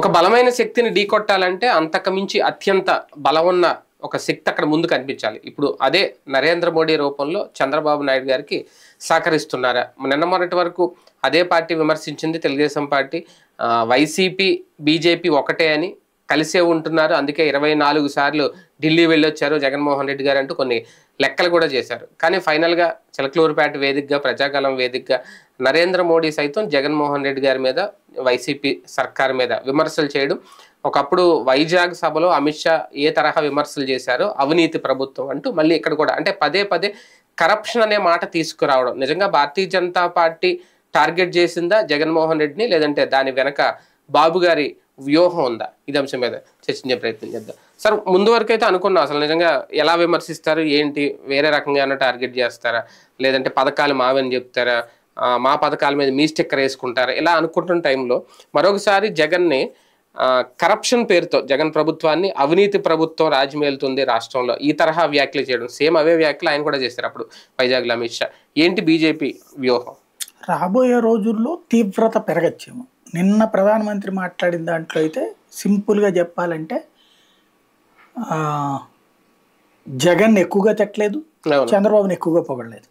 ఒక బలమైన శక్తిని ఢీకొట్టాలంటే అంతకు మించి అత్యంత బలం ఉన్న ఒక శక్తి అక్కడ ముందు కనిపించాలి. ఇప్పుడు అదే నరేంద్ర మోడీ రూపంలో చంద్రబాబు నాయుడు గారికి సహకరిస్తున్నారా? నిన్న మొన్నటి వరకు అదే పార్టీ విమర్శించింది తెలుగుదేశం పార్టీ, వైసీపీ బీజేపీ ఒకటే అని, కలిసే ఉంటున్నారు, అందుకే 24 సార్లు ఢిల్లీ వెళ్ళొచ్చారు జగన్మోహన్ రెడ్డి గారు అంటూ కొన్ని లెక్కలు కూడా చేశారు. కానీ ఫైనల్గా చిలకలూరుపేట వేదికగా, ప్రజాకాలం వేదికగా నరేంద్ర మోడీ సైతం జగన్మోహన్ రెడ్డి గారి మీద, వైసీపీ సర్కార్ మీద విమర్శలు చేయడం, ఒకప్పుడు వైజాగ్ సభలో అమిత్ షా ఏ తరహా విమర్శలు చేశారో అవినీతి ప్రభుత్వం అంటూ మళ్ళీ ఇక్కడ కూడా అంటే పదే పదే కరప్షన్ అనే మాట తీసుకురావడం. నిజంగా భారతీయ జనతా పార్టీ టార్గెట్ చేసిందా జగన్మోహన్ రెడ్డిని, లేదంటే దాని వెనక బాబు గారి వ్యూహం ఉందా? ఇది అంశం మీద చర్చించే ప్రయత్నం చేద్దాం. సార్, ముందు వరకు అయితే అనుకున్నా అసలు నిజంగా ఎలా విమర్శిస్తారు ఏంటి, వేరే రకంగా టార్గెట్ చేస్తారా, లేదంటే పథకాలు మావని చెప్తారా, మా పథకాల మీద మీ స్టిక్కర్ వేసుకుంటారా, ఇలా అనుకుంటున్న టైంలో మరొకసారి జగన్ని కరప్షన్ పేరుతో జగన్ ప్రభుత్వాన్ని అవినీతి ప్రభుత్వం రాజ్యమేలుతుంది రాష్ట్రంలో, ఈ తరహా వ్యాఖ్యలు చేయడం, సేమ్ అవే వ్యాఖ్యలు ఆయన కూడా చేశారు అప్పుడు వైజాగ్లో అమిత్ షా. ఏంటి బీజేపీ వ్యూహం? రాబోయే రోజుల్లో తీవ్రత పెరగచ్చేమో. నిన్న ప్రధానమంత్రి మాట్లాడిన దాంట్లో అయితే సింపుల్గా చెప్పాలంటే జగన్ ఎక్కువగా తిట్టలేదు, చంద్రబాబుని ఎక్కువగా పొగడలేదు.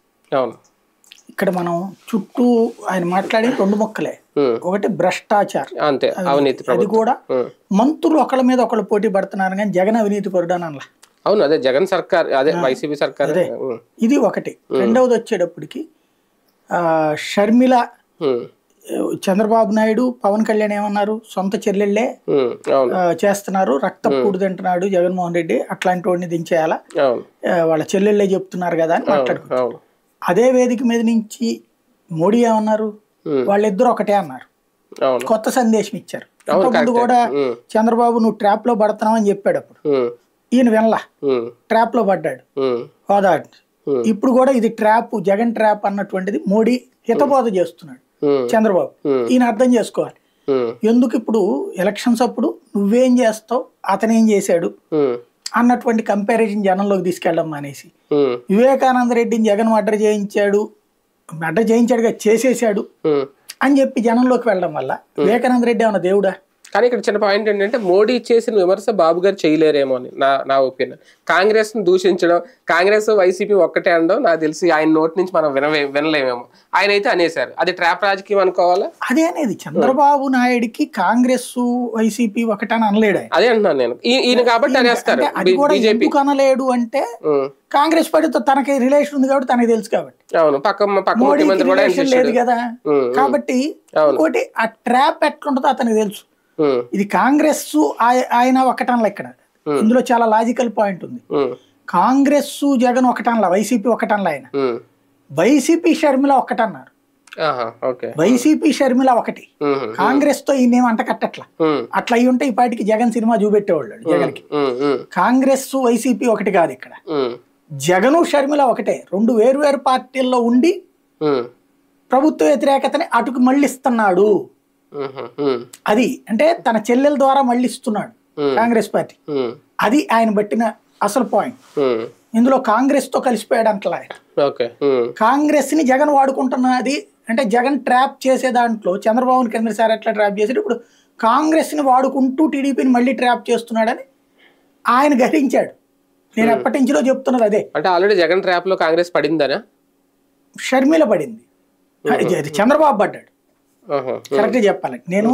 ఇక్కడ మనం చుట్టూ ఆయన మాట్లాడి 2 మొక్కలే. ఒకటి భ్రష్టాచారం, అది కూడా మంత్రులు ఒకళ్ళ మీద ఒకళ్ళు పోటీ పడుతున్నారు, కానీ జగన్ అవినీతి పరుడని అనలా. అవును, అదే జగన్ సర్కార్, అదే వైసీపీ సర్కార్. అదే ఇది ఒకటి. రెండవది వచ్చేటప్పటికి షర్మిల, చంద్రబాబు నాయుడు, పవన్ కళ్యాణ్ ఏమన్నారు, సొంత చెల్లెళ్ళే చేస్తున్నారు, రక్త పూడి తింటున్నాడు జగన్మోహన్ రెడ్డి, అట్లాంటి వాడిని దించేయాలా, వాళ్ళ చెల్లెళ్ళే చెప్తున్నారు కదా అని మాట్లాడుకున్నారు. అదే వేదిక మీద నుంచి మోడీ ఏమన్నారు, వాళ్ళిద్దరు ఒకటే అన్నారు, కొత్త సందేశం ఇచ్చారు. అంతకుముందు కూడా చంద్రబాబు నువ్వు ట్రాప్ లో పడుతున్నావు అని చెప్పాడు, అప్పుడు ఈయన వినలా, ట్రాప్ లో పడ్డాడు హోదా. ఇప్పుడు కూడా ఇది ట్రాప్, జగన్ ట్రాప్ అన్నటువంటిది మోడీ హితబోధ చేస్తున్నాడు చంద్రబాబు. ఈయన అర్థం చేసుకోవాలి. ఎందుకు ఇప్పుడు ఎలక్షన్స్ అప్పుడు నువ్వేం చేస్తావు, అతనేం చేశాడు అన్నటువంటి కంపారిజన్ జనంలోకి తీసుకెళ్ళడం మానేసి, వివేకానంద రెడ్డిని జగన్ మర్డర్ చేయించాడుగా, చేసేసాడు అని చెప్పి జనంలోకి వెళ్ళడం వల్ల వివేకానంద రెడ్డి ఏమన్నా దేవుడా? కానీ ఇక్కడ చిన్న పాయింట్ ఏంటంటే మోడీ చేసిన విమర్శ బాబు గారు చేయలేరేమో అని నా ఒపీనియన్. కాంగ్రెస్ ను దూషించడం, కాంగ్రెస్ వైసీపీ ఒక్కటే అనడం నాకు తెలిసి ఆయన నోటి నుంచి మనం వినలేమేమో. ఆయన అయితే అనేసారు, అది ట్రాప్ రాజకీయం అనుకోవాలా? అదే అనేది చంద్రబాబు నాయుడికి కాంగ్రెస్ వైసీపీ ఒకటని అనలేడు. అదే అంటున్నాను నేను, ఈయన కాబట్టి అనేస్తారు. అది కూడా ఎందుకు అనలేడు అంటే కాంగ్రెస్ పార్టీతో తనకి రిలేషన్ ఉంది కాబట్టి తనకి తెలుసు కాబట్టి. అవును, పక్క ముఖ్యమంత్రి కూడా లేదు కదా, కాబట్టి ఇంకోటి ఆ ట్రాప్ ఎట్లుంటుందో అతనికి తెలుసు. ఇది కాంగ్రెస్ ఆయన ఒకటనలా, ఇక్కడ ఇందులో చాలా లాజికల్ పాయింట్ ఉంది. కాంగ్రెస్ జగన్ ఒకటనలా, వైసీపీ ఒకటనలా, ఆయన వైసీపీ షర్మిల ఒకటన్నారు, వైసీపీ షర్మిల ఒకటి, కాంగ్రెస్ తో ఈయన అంట కట్టట్లా. అట్లా అయి ఉంటే ఈ పాటికి జగన్ సినిమా చూపెట్టేవాళ్ళు జగన్ కి. కాంగ్రెస్ వైసీపీ ఒకటి కాదు, ఇక్కడ జగను షర్మిల ఒకటే, 2 వేరు పార్టీల్లో ఉండి ప్రభుత్వ వ్యతిరేకతని అటుకు మళ్ళిస్తున్నాడు. అది అంటే తన చెల్లెల ద్వారా మళ్ళిస్తున్నాడు కాంగ్రెస్ పార్టీ. అది ఆయన బట్టిన అసలు పాయింట్. ఇందులో కాంగ్రెస్ తో కలిసిపోయాడు అంటలా. కాంగ్రెస్ ని జగన్ వాడుకుంటున్నది అంటే జగన్ ట్రాప్ చేసే దాంట్లో చంద్రబాబుని కిందసారి ఎట్లా ట్రాప్ చేసాడు, ఇప్పుడు కాంగ్రెస్ ని వాడుకుంటూ టీడీపీని మళ్ళీ ట్రాప్ చేస్తున్నాడని ఆయన గ్రహించాడు. నేను ఎప్పటి నుంచో చెప్తున్నది అదే. అంటే ఆల్రెడీ జగన్ ట్రాప్ లో కాంగ్రెస్ పడిందనా? షర్మిల పడింది, చంద్రబాబు పడ్డాడు. కరెక్ట్ చెప్పాలి. నేను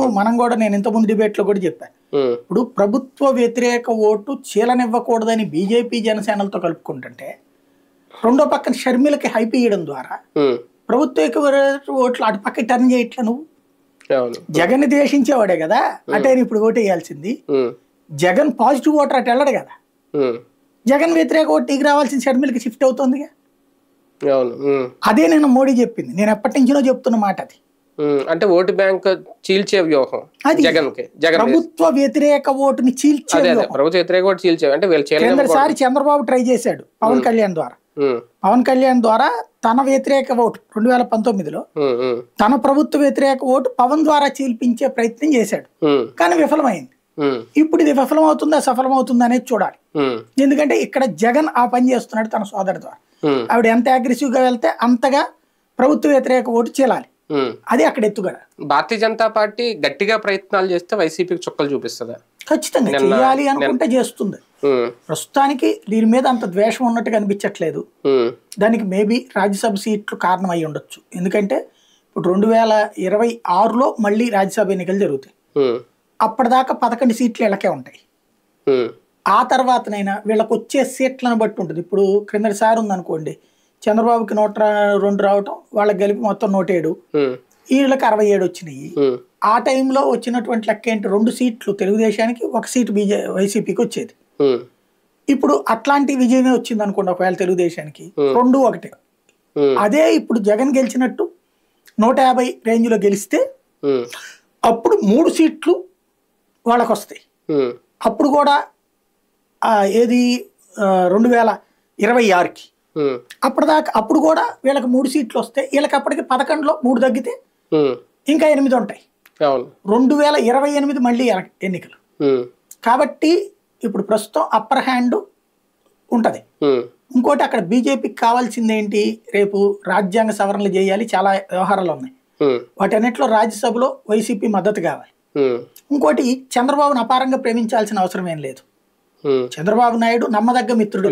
ఇంతకుముందు డిబేట్ లో కూడా చెప్పాను, ఇప్పుడు ప్రభుత్వ వ్యతిరేక ఓటు చీలనివ్వకూడదని బీజేపీ జనసేనలతో కలుపుకుంటుంటే, రెండో పక్కన షర్మిలకి హైప్ ఇవ్వడం ద్వారా ప్రభుత్వ ఓట్లు అటు పక్క టర్న్ చేయట్లా. నువ్వు జగన్ ద్వేషించేవాడే కదా, అంటే ఇప్పుడు ఓటు వేయాల్సింది. జగన్ పాజిటివ్ ఓటర్ అటు వెళ్ళడు కదా, జగన్ వ్యతిరేక ఓటు నీకు రావాల్సిన షర్మిలకి షిఫ్ట్ అవుతుందిగా. అదే నేను మోడీ చెప్పింది, నేను ఎప్పటి నుంచో చెప్తున్న మాట అది. అంటే ఓటు బ్యాంక్ చీల్చే వ్యూహం జగన్ కి, ప్రభుత్వ వ్యతిరేక ఓటుని చీల్చే, ప్రభుత్వ వ్యతిరేక ఓటు చీల్చే. అంటే కిందసారి చంద్రబాబు ట్రై చేశాడు పవన్ కళ్యాణ్ ద్వారా. పవన్ కళ్యాణ్ ద్వారా తన వ్యతిరేక ఓటు 2019లో తన ప్రభుత్వ వ్యతిరేక ఓటు పవన్ ద్వారా చీల్పించే ప్రయత్నం చేశాడు, కానీ విఫలమైంది. ఇప్పుడు ఇది విఫలమవుతుందా సఫలమవుతుందా అనేది చూడాలి. ఎందుకంటే ఇక్కడ జగన్ ఆ పని చేస్తున్నాడు తన సోదరు ద్వారా. ఆవిడ ఎంత అగ్రెసివ్ గా వెళ్తే అంతగా ప్రభుత్వ వ్యతిరేక ఓటు చీలాలి. అది అక్కడ ఎత్తుగడ. భారతీయ జనతా పార్టీ గట్టిగా ప్రయత్నాలు చేస్తే వైసీపీకి చుక్కలు చూపిస్తుందా? ఖచ్చితంగా చేయాలి అనుకుంటే చేస్తుంది. ప్రస్తుతానికి దీని మీద అంత ద్వేషం ఉన్నట్టుగా అనిపించట్లేదు. దానికి మేబీ రాజ్యసభ సీట్లు కారణం అయి ఉండొచ్చు. ఎందుకంటే ఇప్పుడు 2026లో మళ్ళీ రాజ్యసభ ఎన్నికలు జరుగుతాయి. అప్పటిదాకా 11 సీట్లు వీళ్ళకే ఉంటాయి. ఆ తర్వాతనైనా వీళ్ళకి వచ్చే సీట్లను బట్టి ఉంటుంది. ఇప్పుడు క్రిందటిసారి ఉందనుకోండి, చంద్రబాబుకి 102 రావటం, వాళ్ళకి కలిపి మొత్తం 107, వీళ్ళకి 67 వచ్చినాయి. ఆ టైంలో వచ్చినటువంటి లెక్క ఏంటి, 2 సీట్లు తెలుగుదేశానికి, 1 సీటు వైసీపీకి వచ్చేది. ఇప్పుడు అట్లాంటి విజయమే వచ్చింది అనుకోండి ఒకవేళ తెలుగుదేశానికి, 2-1. అదే ఇప్పుడు జగన్ గెలిచినట్టు 150 రేంజ్లో గెలిస్తే అప్పుడు 3 సీట్లు వాళ్ళకు వస్తాయి. అప్పుడు కూడా ఏది 2026కి అప్పటిదాకా అప్పుడు కూడా వీళ్ళకి 3 సీట్లు వస్తాయి. వీళ్ళకి అప్పటికి 11లో 3 తగ్గితే ఇంకా 8 ఉంటాయి. 2028 మళ్ళీ ఎన్నికలు కాబట్టి ఇప్పుడు ప్రస్తుతం అప్పర్ హ్యాండ్ ఉంటది. ఇంకోటి అక్కడ బీజేపీకి కావాల్సింది ఏంటి, రేపు రాజ్యాంగ సవరణలు చేయాలి, చాలా వ్యవహారాలు ఉన్నాయి. వాటన్నిటిలో రాజ్యసభలో వైసీపీ మద్దతు కావాలి. ఇంకోటి చంద్రబాబును అపారంగా ప్రేమించాల్సిన అవసరం ఏం లేదు. చంద్రబాబు నాయుడు నమ్మదగ్గ మిత్రుడు,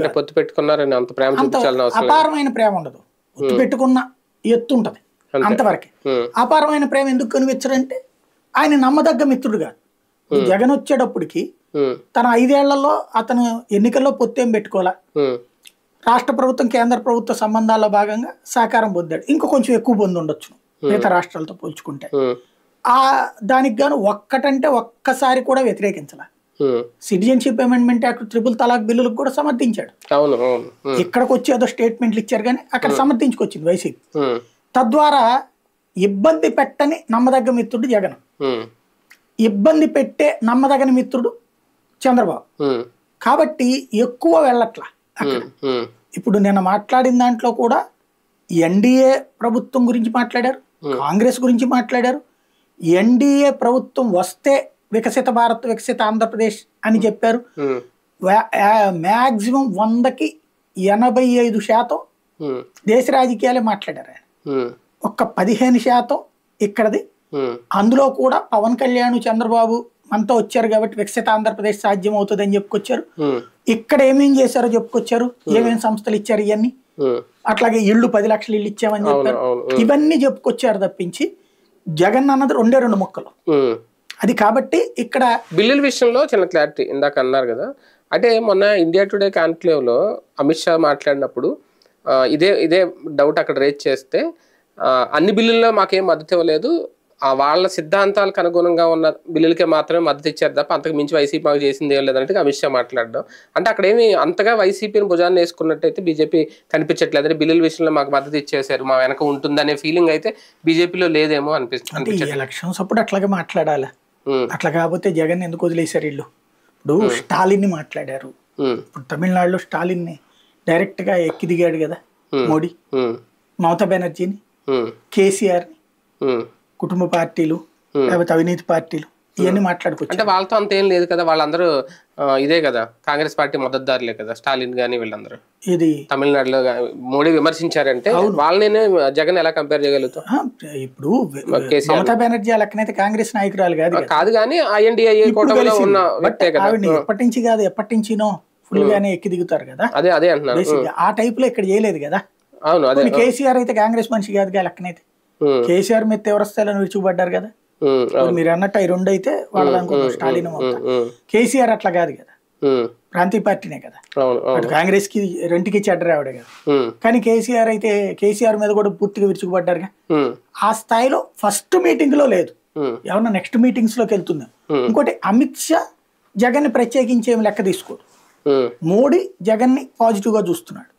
అంత అపారమైన ప్రేమ ఉండదు. పొత్తు పెట్టుకున్న ఎత్తు ఉంటది అంతవరకే. అపారమైన ప్రేమ ఎందుకు కనిపించడంటే ఆయన నమ్మదగ్గ మిత్రుడు కాదు. జగన్ వచ్చేటప్పటికి తన 5 ఏళ్లలో అతను ఎన్నికల్లో పొత్తేం పెట్టుకోవాలా, రాష్ట్ర ప్రభుత్వం కేంద్ర ప్రభుత్వ సంబంధాల్లో భాగంగా సహకారం పొందాడు. ఇంకా కొంచెం ఎక్కువ పొంది ఉండొచ్చు మిగతా రాష్ట్రాలతో పోల్చుకుంటే. దానికి గాను ఒక్కసారి కూడా వ్యతిరేకించాల. సిటిజన్షిప్ అమెండ్మెంట్ యాక్ట్, 3 తలాక్ బిల్లులకు కూడా సమర్థించాడు. ఇక్కడికి వచ్చి ఏదో స్టేట్మెంట్లు ఇచ్చారు కానీ అక్కడ సమర్థించుకొచ్చింది వైసీపీ. తద్వారా ఇబ్బంది పెట్టని నమ్మదగ్గ మిత్రుడు జగన్, ఇబ్బంది పెట్టే నమ్మదగని మిత్రుడు చంద్రబాబు. కాబట్టి ఎక్కువ వెళ్ళట్లా అక్కడ. ఇప్పుడు నేను మాట్లాడిన దాంట్లో కూడా ఎన్డీఏ ప్రభుత్వం గురించి మాట్లాడారు, కాంగ్రెస్ గురించి మాట్లాడారు. ఎన్డీఏ ప్రభుత్వం వస్తే వికసిత భారత్, వికసిత ఆంధ్రప్రదేశ్ అని చెప్పారు. మ్యాక్సిమం 100కి 85% దేశ రాజకీయాలే మాట్లాడారు ఆయన. ఒక్క 15% ఇక్కడది. అందులో కూడా పవన్ కళ్యాణ్, చంద్రబాబు మనతో వచ్చారు కాబట్టి వికసిత ఆంధ్రప్రదేశ్ సాధ్యం అవుతుంది అని చెప్పుకొచ్చారు. ఇక్కడ ఏమేం చేశారో చెప్పుకొచ్చారు, ఏమేం సంస్థలు ఇచ్చారు ఇవన్నీ. అట్లాగే ఇళ్ళు 10 లక్షలు ఇల్లు ఇచ్చామని చెప్పారు. ఇవన్నీ చెప్పుకొచ్చారు తప్పించి జగన్ అన్నది 2 ముక్కలు అది. కాబట్టి ఇక్కడ బిల్లుల విషయంలో చిన్న క్లారిటీ ఇందాక అన్నారు కదా, అంటే మొన్న ఇండియా టుడే కాన్క్లేవ్ లో అమిత్ షా మాట్లాడినప్పుడు ఇదే డౌట్ అక్కడ రేజ్ చేస్తే, అన్ని బిల్లుల్లో మాకేం మద్దతు ఇవ్వలేదు, వాళ్ళ సిద్ధాంతాలకు అనుగుణంగా ఉన్న బిల్లులకే మాత్రమే మద్దతు ఇచ్చారు తప్ప అంతకు మించి వైసీపీ మాకు చేసింది ఏం లేదంటే అమిత్ షా మాట్లాడడం. అంటే అక్కడ ఏమి అంతగా వైసీపీని భుజాన్ని వేసుకున్నట్టయితే బీజేపీ కనిపించట్లేదు. బిల్లుల విషయంలో మాకు మద్దతు ఇచ్చేసారు, మా వెనక ఉంటుందనే ఫీలింగ్ అయితే బీజేపీలో లేదేమో అనిపిస్తుంది. ఎలక్షన్స్ అప్పుడు అట్లాగే మాట్లాడాలి. అట్లా కాకపోతే జగన్ ఎందుకు వదిలేశారు వీళ్ళు? ఇప్పుడు స్టాలిన్ ని మాట్లాడారు. ఇప్పుడు తమిళనాడులో స్టాలిన్ ని డైరెక్ట్ గా ఎక్కి దిగాడు కదా మోడీ. మమతా బెనర్జీని, కేసీఆర్ ని, కుటుంబ పార్టీలు లేకపోతే అవినీతి పార్టీలు ఇవన్నీ మాట్లాడుకోవచ్చు. అంటే వాళ్ళతో అంత ఏం లేదు కదా, వాళ్ళందరూ ఇదే కదా కాంగ్రెస్ పార్టీ మద్దతుదారులే కదా, స్టాలిన్ గానీ వీళ్ళందరూ. ఇది తమిళనాడులో మోడీ విమర్శించారంటే వాళ్ళనే జగన్ ఎలా కంపేర్ చేయగలుగుతాం? ఇప్పుడు మమతా బెనర్జీ లెక్కనైతే కాంగ్రెస్ నాయకురాలు కాదు కానీ INDIA కూటమిలో ఉన్న వ్యక్తే కదా. ఎప్పటి నుంచి కాదు, ఎప్పటి నుంచినో ఫుల్ గానే ఎక్కి దిగుతారు కదా. అదే అంటున్నాను. ఆ టైప్ లో ఇక్కడ చేయలేదు కదా. అవును, అదే. కేసీఆర్ అయితే కాంగ్రెస్ మనిషి కాదు లెక్కనైతే. కేసీఆర్ మీద తీవ్ర స్థాయిలో విరుచుకుపడ్డారు కదా. మీరు అన్నట్టు అవి 2 అయితే వాళ్ళదనుకో స్టాలిన్. కేసీఆర్ అట్లా కాదు కదా, ప్రాంతీయ పార్టీనే కదా. అటు కాంగ్రెస్ కి రెంటికి చెడ్డరావిడే కదా. కానీ కేసీఆర్ మీద కూడా పూర్తిగా విరుచుకుపడ్డారుగా. ఆ స్థాయిలో ఫస్ట్ మీటింగ్ లో లేదు, ఏమన్నా నెక్స్ట్ మీటింగ్స్ లోకి వెళ్తుంది. ఇంకోటి అమిత్ షా జగన్ ని ప్రత్యేకించి ఏమి లెక్క తీసుకోడు. మోడీ జగన్ ని పాజిటివ్ గా చూస్తున్నాడు,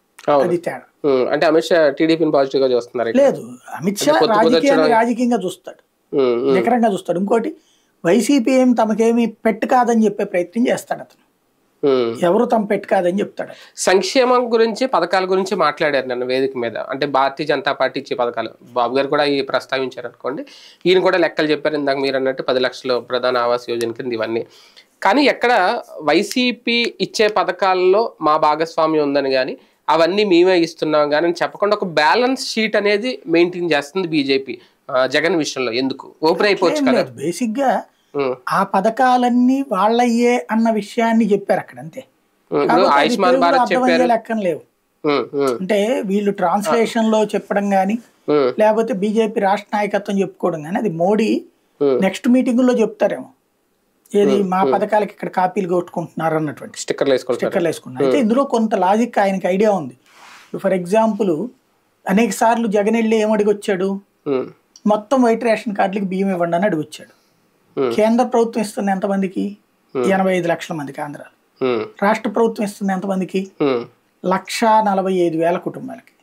అది తేడా. అంటే అమిత్ షా టీడీపీని పాజిటివ్ గా చూస్తున్నారు. లేదు, అమిత్ షా రాజకీయంగా చూస్తాడు, నికరంగా చూస్తాడు. ఇంకోటి వైసీపీ ఏం తమకేమి పెట్టు కాదని చెప్పే ప్రయత్నం చేస్తాడు అతను. ఎవరు తమ పెట్టు కాదని చెప్తాడు. సంక్షేమం గురించి, పథకాల గురించి మాట్లాడారు నన్ను వేదిక మీద. అంటే భారతీయ జనతా పార్టీ ఇచ్చే పథకాలు బాబు గారు కూడా ఈ ప్రస్తావించారు అనుకోండి. ఈయన కూడా లెక్కలు చెప్పారు ఇందాక మీరు అన్నట్టు 10 లక్షలు ప్రధాన ఆవాస్ యోజన కింద ఇవన్నీ. కానీ ఎక్కడ వైసీపీ ఇచ్చే పథకాల్లో మా భాగస్వామ్యం ఉందని కానీ అవన్నీ మేమే ఇస్తున్నాం కానీ చెప్పకుండా ఒక బ్యాలెన్స్ షీట్ అనేది మెయింటైన్ చేస్తుంది బీజేపీ. జగన్ విషయంలో ఎందుకు ఓపెన్ అయిపోవచ్చు కదా? బేసిక్ గా ఆ పథకాలన్నీ వాళ్ళయ్యే అన్న విషయాన్ని చెప్పారు అక్కడ, అంతే. ఆయుష్మాన్ భారత్ చెప్పారు, లెక్కన లేవు. అంటే వీళ్ళు ట్రాన్స్లేషన్ లో చెప్పడం గానీ, లేకపోతే బీజేపీ రాష్ట్ర నాయకత్వం చెప్పుకోవడం గానీ, అది మోడీ నెక్స్ట్ మీటింగ్ లో చెప్తారేమో, ఏది మా పథకాలకి ఇక్కడ కాపీలు కొట్టుకుంటున్నారు అన్నటువంటి స్టిక్కర్లు వేసుకుంటున్నారు. అయితే ఇందులో కొంత లాజిక్ ఆయనకి ఐడియా ఉంది. ఫర్ ఎగ్జాంపుల్ అనేక సార్లు జగన్ వెళ్ళి ఏమడిగి వచ్చాడు, మొత్తం వైట్ రేషన్ కార్డులకి బియ్యం ఇవ్వండి అని అడిగి వచ్చాడు. కేంద్ర ప్రభుత్వం ఇస్తుంది ఎంతమందికి? 85 లక్షల మందికి ఆంధ్రాలో. రాష్ట్ర ప్రభుత్వం ఇస్తుంది ఎంతమందికి? 1,45,000 కుటుంబాలకి.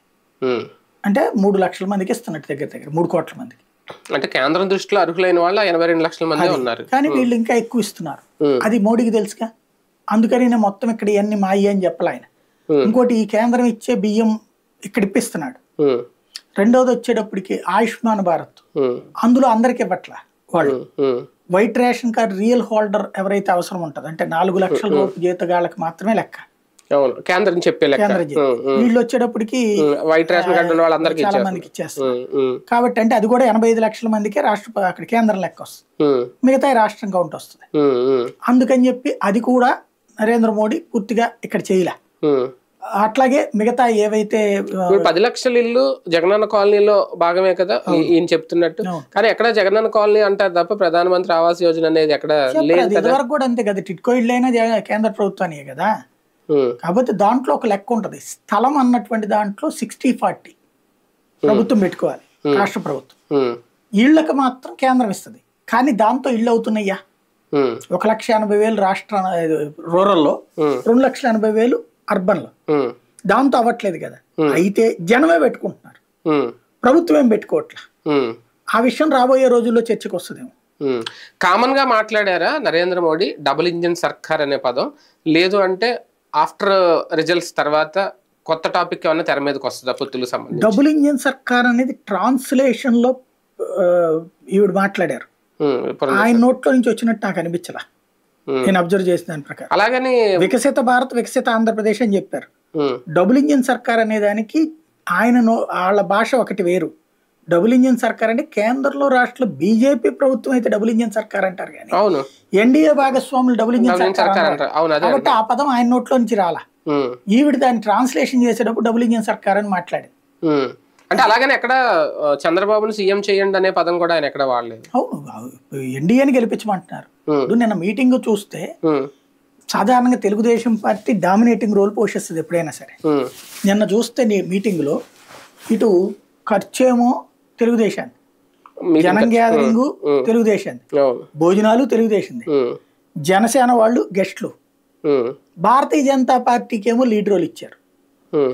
అంటే 3 లక్షల మందికి ఇస్తున్నట్టు, దగ్గర 3 కోట్ల మందికి. అంటే కేంద్రం దృష్టిలో అర్హులైన వాళ్ళు 82 లక్షల మంది ఉన్నారు, కానీ వీళ్ళు ఇంకా ఎక్కువ ఇస్తున్నారు. అది మోడీకి తెలుసుగా, అందుకని నేను మొత్తం ఇక్కడ ఇవన్నీ మాయి అని చెప్పలే ఆయన. ఇంకోటి, ఈ కేంద్రం ఇచ్చే బియ్యం ఇక్కడ ఇప్పిస్తున్నాడు. రెండోది వచ్చేటప్పటికి ఆయుష్మాన్ భారత్, అందులో అందరికి ఇవ్వట్ల. వాళ్ళు white ration card real holder ఎవరైతే అవసరం ఉంటుంది, అంటే 4 లక్షల రూపాయల జీతగాళ్ళకి మాత్రమే లెక్క. కేంద్రం చెప్పే వీళ్ళు వచ్చేటప్పటికి వైట్ రేషన్ కార్డు వాళ్ళందరికీ చాలా మందికి ఇచ్చేస్తారు. కాబట్టి అంటే అది కూడా 85 లక్షల మందికే రాష్ట్ర అక్కడ కేంద్రం లెక్క వస్తుంది, మిగతా రాష్ట్రం కౌంట్ వస్తుంది. అందుకని చెప్పి అది కూడా నరేంద్ర మోడీ పూర్తిగా ఇక్కడ చేయలే. అట్లాగే మిగతా ఏవైతే 10 లక్షల ఇల్లు జగనన్న కాలనీలో భాగమే కదా ఈయన చెప్తున్నట్టు, కానీ ఎక్కడ జగనన్న కాలనీ అంటారు తప్ప ప్రధానమంత్రి ఆవాస్ యోజన అనేది ఎక్కడ లేదు. ఇదివరకు కూడా అంతే కదా, టిట్కో ఇళ్ళు అయినా కేంద్ర ప్రభుత్వానియే కదా. కాబట్టి దాంట్లో ఒక లెక్క ఉంటది, స్థలం అన్నటువంటి దాంట్లో 60-40 ప్రభుత్వం పెట్టుకోవాలి, రాష్ట్ర ప్రభుత్వం. ఇళ్లకు మాత్రం కేంద్రం ఇస్తుంది, కానీ దాంతో ఇళ్ళు అవుతున్నాయ్యా. 1,80,000 రాష్ట్ర రూరల్లో, 2,80,000 అర్బన్ లో. దాంతో అవ్వట్లేదు కదా. అయితే జనమే పెట్టుకుంటున్నారు, ప్రభుత్వం ఏం పెట్టుకోవట్లా. ఆ విషయం రాబోయే రోజుల్లో చర్చకు వస్తుందేమో. కామన్ గా మాట్లాడారా నరేంద్ర మోడీ డబుల్ ఇంజిన్ సర్కార్ అనే పదం? లేదు అంటే ఆఫ్టర్ రిజల్ట్స్ తర్వాత కొత్త టాపిక్ ఏమన్నా తెర మీదకి వస్తుందా పొత్తులకు సంబంధించి? డబుల్ ఇంజిన్ సర్కార్ అనేది ట్రాన్స్లేషన్ లో ఈవిడ మాట్లాడారు, ఆయన నోట్లో నుంచి వచ్చినట్టు నాకు అనిపించలా, నేను అబ్జర్వ్ చేసిన దాని ప్రకారం. అలాగని వికసిత భారత్, వికసిత ఆంధ్రప్రదేశ్ అని చెప్పారు. డబుల్ ఇంజిన్ సర్కార్ అనే దానికి ఆయన వాళ్ళ భాష ఒకటి వేరు. డబుల్ ఇంజిన్ సర్కార్ అంటే కేంద్రంలో రాష్ట్రంలో బీజేపీ ప్రభుత్వం అయితే డబుల్ ఇంజిన్ సర్కార్ అంటారు, కానీ ఎన్డీఏ భాగస్వాములు డబుల్ ఇంజిన్ సర్కార్ అంటారు. కాబట్టి ఆ పదం ఆయన నోట్లో నుంచి రాలా. ఈవిడ దాన్ని ట్రాన్స్లేషన్ చేసేటప్పుడు డబుల్ ఇంజిన్ సర్కార్ అని మాట్లాడింది. అంటే అలాగని ఎక్కడ చంద్రబాబును సీఎం చేయండి అనే పదం కూడా ఆయన ఎక్కడ వాడలేదు. అవును, ఎన్డీఏని గెలిపించమంటున్నారు. నిన్న మీటింగ్ చూస్తే సాధారణంగా తెలుగుదేశం పార్టీ డామినేటింగ్ రోల్ పోషిస్తుంది ఎప్పుడైనా సరే. నిన్న చూస్తే మీటింగ్ లో ఇటు ఖర్చేమో తెలుగుదేశాన్ని, జనం గ్యాదరింగ్ తెలుగుదేశాన్ని, భోజనాలు తెలుగుదేశంది, జనసేన వాళ్ళు గెస్ట్లు, భారతీయ జనతా పార్టీకి ఏమో లీడ్ రోల్ ఇచ్చారు.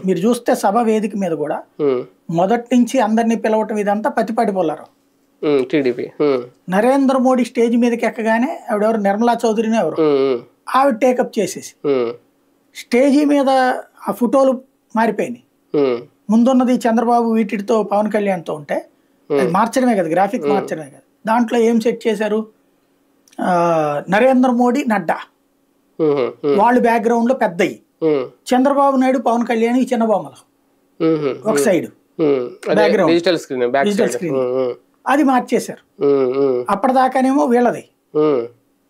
మీరు చూస్తే సభ వేదిక మీద కూడా మొదటి నుంచి అందరినీ పిలవటం ఇదంతా పతిపాటి పొల్లారావు. నరేంద్ర మోడీ స్టేజ్ మీదకి ఎక్కగానే ఆవిడెవరు, నిర్మలా చౌదరిని ఎవరు, ఆవిడ టేకప్ చేసేసి స్టేజీ మీద ఆ ఫోటోలు మారిపోయినాయి. ముందున్నది చంద్రబాబు వీటితో పవన్ కళ్యాణ్తో ఉంటే అది మార్చడమే కదా, గ్రాఫిక్ మార్చడమే కదా. దాంట్లో ఏం సెట్ చేశారు, నరేంద్ర మోడీ, నడ్డా వాళ్ళు బ్యాక్గ్రౌండ్ లో పెద్దయి, చంద్రబాబు నాయుడు, పవన్ కళ్యాణ్ ఈ చిన్న బొమ్మలు ఒక సైడ్ బ్యాక్గ్రౌండ్ డిజిటల్ స్క్రీన్ అది మార్చేశారు. అప్పటిదాకానేమో వీళ్ళది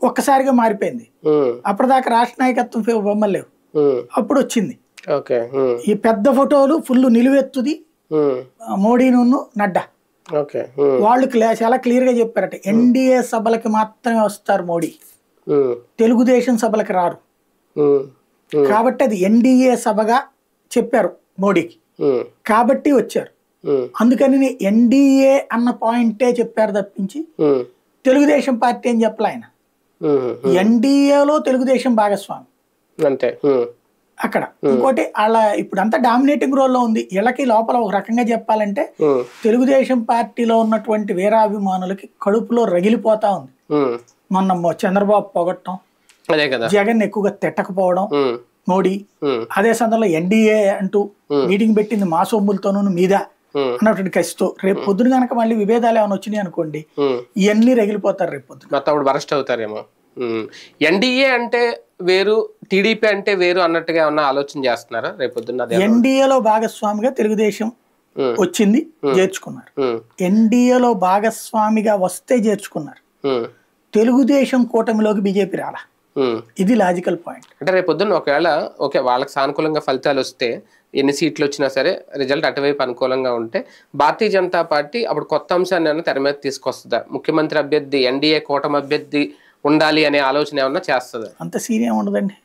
ఒక్కసారిగా మారిపోయింది. అప్పటిదాకా రాష్ట్ర నాయకత్వం బొమ్మలు లేవు, అప్పుడు వచ్చింది ఈ పెద్ద ఫోటోలు ఫుల్ నిలువెత్తుది మోడీను నడ్డా. వాళ్ళు చాలా క్లియర్ గా చెప్పారట, ఎన్డీఏ సభలకి మాత్రమే వస్తారు మోడీ, తెలుగుదేశం సభలకి రారు. కాబట్టి అది ఎన్డీఏ సభగా చెప్పారు మోడీకి, కాబట్టి వచ్చారు. అందుకని ఎన్డీఏ అన్న పాయింటే చెప్పారు తప్పించి తెలుగుదేశం పార్టీ అని చెప్పలే ఆయన. ఎన్డీఏలో తెలుగుదేశం భాగస్వామి అంతే అక్కడ. ఇంకోటి అలా ఇప్పుడు అంతా డామినేటింగ్ రోల్లో ఉంది. వీళ్ళకి లోపల ఒక రకంగా చెప్పాలంటే తెలుగుదేశం పార్టీలో ఉన్నటువంటి వీరాభిమానులకి కడుపులో రగిలిపోతా ఉంది. మొన్న చంద్రబాబు పొగట్టం, జగన్ ఎక్కువగా తిట్టకపోవడం మోడీ, అదే సందర్భంలో ఎన్డీఏ అంటూ మీటింగ్ పెట్టింది మా సొమ్ములతోనూ మీద అన్నటువంటి కసితో. రేపు పొద్దున కనుక మళ్ళీ విభేదాలు ఏమైనా వచ్చినాయి అనుకోండి, ఇవన్నీ రగిలిపోతారు రేపు పొద్దున, అప్పుడు బరస్ట్ అవుతారేమో. ఎన్డీఏ అంటే వేరు, టీడీపీ అంటే వేరు అన్నట్టుగా ఏమన్నా ఆలోచన చేస్తున్నారా రేపు పొద్దున్న? ఎన్డీఏలో భాగస్వామిగా తెలుగుదేశం వచ్చింది, చేర్చుకున్నారు. ఎన్డీఏలో భాగస్వామిగా వస్తే చేర్చుకున్నారు. తెలుగుదేశం కూటమిలోకి బీజేపీ రాలా. ఇది లాజికల్ పాయింట్. అంటే రేపు పొద్దున్న ఒకవేళ ఓకే వాళ్ళకి సానుకూలంగా ఫలితాలు వస్తే ఎన్ని సీట్లు వచ్చినా సరే రిజల్ట్ అటువైపు అనుకూలంగా ఉంటే భారతీయ జనతా పార్టీ అప్పుడు కొత్త అంశాన్ని తెర మీద తీసుకొస్తుందా? ముఖ్యమంత్రి అభ్యర్థి ఎన్డీఏ కూటమి అభ్యర్థి ఉండాలి అనే ఆలోచన ఏమన్నా చేస్తుందా? అంత సీనియర్ ఉండదండి.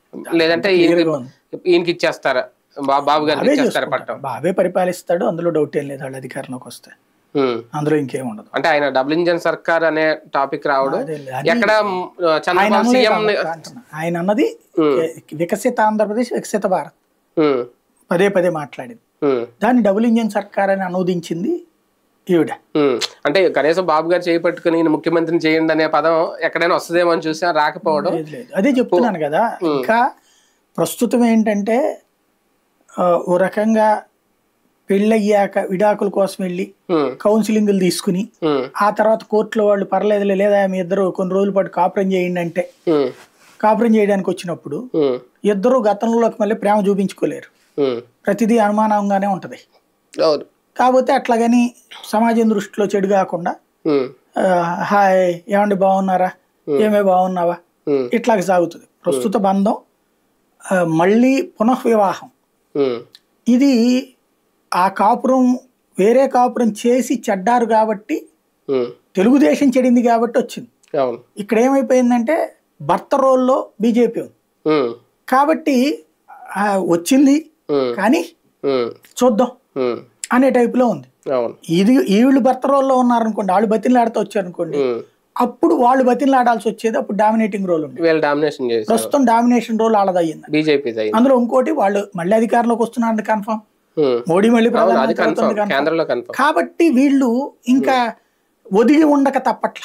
లేదంటే ఈయనకి ఇచ్చేస్తారా, బాబు గారికి ఇచ్చేస్తారా పట్టం? బాబే పరిపాలిస్తాడు, అందులో డౌట్ ఏం లేదు. వాళ్ళు అధికారంలోకి వస్తే అందులో ఇంకేం ఉండదు. అంటే ఆయన డబుల్ ఇంజన్ సర్కార్ అనే టాపిక్ రావడం ఎక్కడ చంద్రబాబు సీఎం ఆయన అన్నది వికసిత ఆంధ్రప్రదేశ్, వికసిత భారత్ పదే పదే మాట్లాడింది. దాన్ని డబుల్ ఇంజన్ సర్కార్ అని అనువదించింది ఈవిడ. అంటే కనీసం బాబు గారు చేపట్టుకుని ముఖ్యమంత్రిని చేయండి అనే పదం ఎక్కడైనా వస్తుందేమో అని చూసా, రాకపోవడం. అదే చెప్తున్నాను కదా. ఇంకా ప్రస్తుతం ఏంటంటే ఓ రకంగా పెళ్ళయ్యాక విడాకుల కోసం వెళ్ళి కౌన్సిలింగ్లు తీసుకుని ఆ తర్వాత కోర్టులో వాళ్ళు పర్లేదులే, లేదా మీ ఇద్దరు కొన్ని రోజుల పాటు కాపురం చేయండి అంటే కాపురం చేయడానికి వచ్చినప్పుడు ఇద్దరు గతంలోకి మళ్ళీ ప్రేమ చూపించుకోలేరు. ప్రతిదీ అనుమానంగానే ఉంటది. కాకపోతే అట్లాగని సమాజం దృష్టిలో చెడు కాకుండా హాయ్ ఏమండి బాగున్నారా, ఏమే బాగున్నావా, ఇట్లాగ సాగుతుంది ప్రస్తుత బంధం. మళ్ళీ పునఃవివాహం. ఇది ఆ కాపురం వేరే కాపురం చేసి చెడ్డారు కాబట్టి, తెలుగుదేశం చెడింది కాబట్టి వచ్చింది. ఇక్కడ ఏమైపోయిందంటే భర్త రోల్లో బీజేపీ ఉంది కాబట్టి వచ్చింది, కానీ చూద్దాం అనే టైప్ లో ఉంది. ఇది వీళ్ళు భర్త రోల్లో ఉన్నారనుకోండి, వాళ్ళు బతిలాడుతూ వచ్చారనుకోండి, అప్పుడు వాళ్ళు బతిలాడాల్సి వచ్చేది. అప్పుడు డామినేటింగ్ రోల్ ఉంది. ప్రస్తుతం డామినేషన్ రోల్ వాళ్ళది అయ్యింది. అందులో ఇంకోటి వాళ్ళు మళ్ళీ అధికారంలోకి వస్తున్నారు కన్ఫర్మ్. మోడీ మళ్ళీ కాబట్టి వీళ్ళు ఇంకా ఒదిగి ఉండక తప్పట్ల.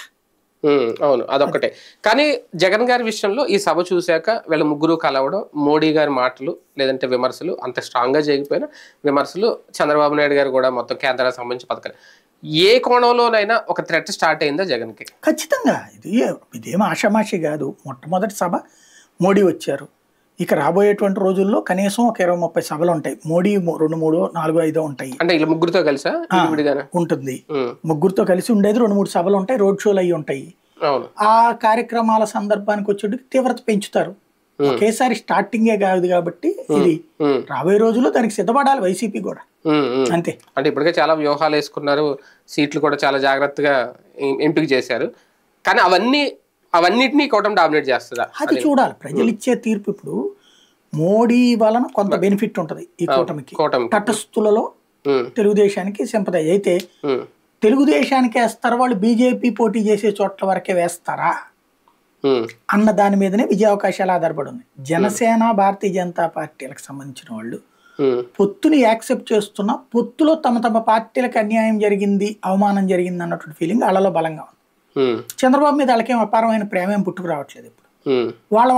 అవును, అదొక్కటే. కానీ జగన్ గారి విషయంలో ఈ సభ చూశాక వీళ్ళ ముగ్గురు కలవడం, మోడీ గారి మాటలు లేదంటే విమర్శలు అంత స్ట్రాంగ్ గా చేయకపోయినా విమర్శలు, చంద్రబాబు నాయుడు గారు కూడా మొత్తం కేంద్రానికి సంబంధించి పథకాలు, ఏ కోణంలోనైనా ఒక థ్రెట్ స్టార్ట్ అయిందా జగన్ కి? ఖచ్చితంగా. ఇదేం ఆషామాషి కాదు. మొట్టమొదటి సభ మోడీ వచ్చారు. ఇక రాబోయేటువంటి రోజుల్లో కనీసం ఒక 20-30 సభలు ఉంటాయి. మోడీ 2, 3, 4, 5 ఉంటాయి. అంటే ఇలా ముగ్గురుతో కలిసా ఉంటుంది. ముగ్గురుతో కలిసి ఉండేది 2-3 సభలు ఉంటాయి. రోడ్ షోలు అయ్యి ఉంటాయి. ఆ కార్యక్రమాల సందర్భానికి వచ్చేటికి తీవ్రత పెంచుతారు. ఒకేసారి స్టార్టింగే కాదు కాబట్టి ఇది రాబోయే రోజుల్లో దానికి సిద్ధపడాలి వైసీపీ కూడా. అంతే. అంటే ఇప్పటికే చాలా వ్యూహాలు వేసుకున్నారు, సీట్లు కూడా చాలా జాగ్రత్తగా ఎంపిక చేశారు. కానీ అవన్నిటినీ కూటమి డామినేట్ చేస్తుందా? అది చూడాలి. ప్రజలు ఇచ్చే తీర్పు. ఇప్పుడు మోడీ వలన కొంత బెనిఫిట్ ఉంటది ఈ కూటమికి. తటస్థులలో తెలుగుదేశానికి సింపథైజ్ అయితే తెలుగుదేశానికి వేస్తారా, వాళ్ళు బీజేపీ పోటీ చేసే చోట్ల వరకే వేస్తారా అన్న దాని మీదనే విజయ అవకాశాలు ఆధారపడి ఉన్నాయి. జనసేన, భారతీయ జనతా పార్టీలకు సంబంధించిన వాళ్ళు పొత్తుని యాక్సెప్ట్ చేస్తున్నా, పొత్తులో తమ తమ పార్టీలకు అన్యాయం జరిగింది, అవమానం జరిగింది అన్నటువంటి ఫీలింగ్ వాళ్ళలో బలంగా ఉంది. చంద్రబాబు మీద వాళ్ళకేం అపారమైన ప్రేమేం పుట్టుకు రావట్లేదు. ఇప్పుడు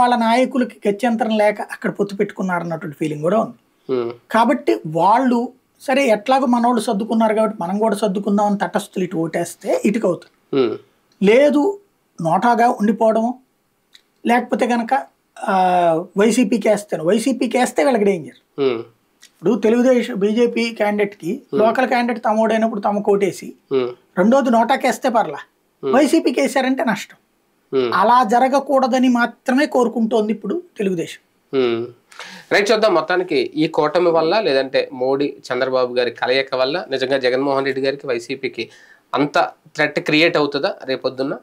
వాళ్ళ నాయకులకి గత్యంతరం లేక అక్కడ పొత్తు పెట్టుకున్నారు అన్నటువంటి ఫీలింగ్ కూడా ఉంది. కాబట్టి వాళ్ళు సరే ఎట్లాగో మనోళ్ళు సర్దుకున్నారు కాబట్టి మనం కూడా సర్దుకుందాం అని తటస్థులు ఇటు ఓటేస్తే ఇటుకవుతుంది. లేదు నోటాగా ఉండిపోవడము, లేకపోతే కనుక వైసీపీకి వేస్తే వీళ్ళకి డేంజర్. ఇప్పుడు తెలుగుదేశం బీజేపీ క్యాండిడేట్కి లోకల్ క్యాండిడేట్ తమోడైనప్పుడు తమ కోటేసి రెండోది నోటాకేస్తే పర్లా, వైసీపీకి వేసారంటే నష్టం. అలా జరగకూడదని మాత్రమే కోరుకుంటోంది ఇప్పుడు తెలుగుదేశం. రైట్, చూద్దాం. మొత్తానికి ఈ కూటమి వల్ల లేదంటే మోడీ చంద్రబాబు గారి కలయిక వల్ల నిజంగా జగన్మోహన్ రెడ్డి గారికి వైసీపీకి అంత థ్రెట్ క్రియేట్ అవుతుందా? రేపొద్దున్న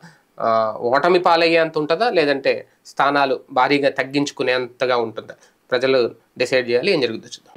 ఓటమి పాలయ్యేంత ఉంటుందా, లేదంటే స్థానాలు భారీగా తగ్గించుకునేంతగా ఉంటుందా? ప్రజలు డిసైడ్ చేయాలి. ఏం జరుగుతుందో చూద్దాం.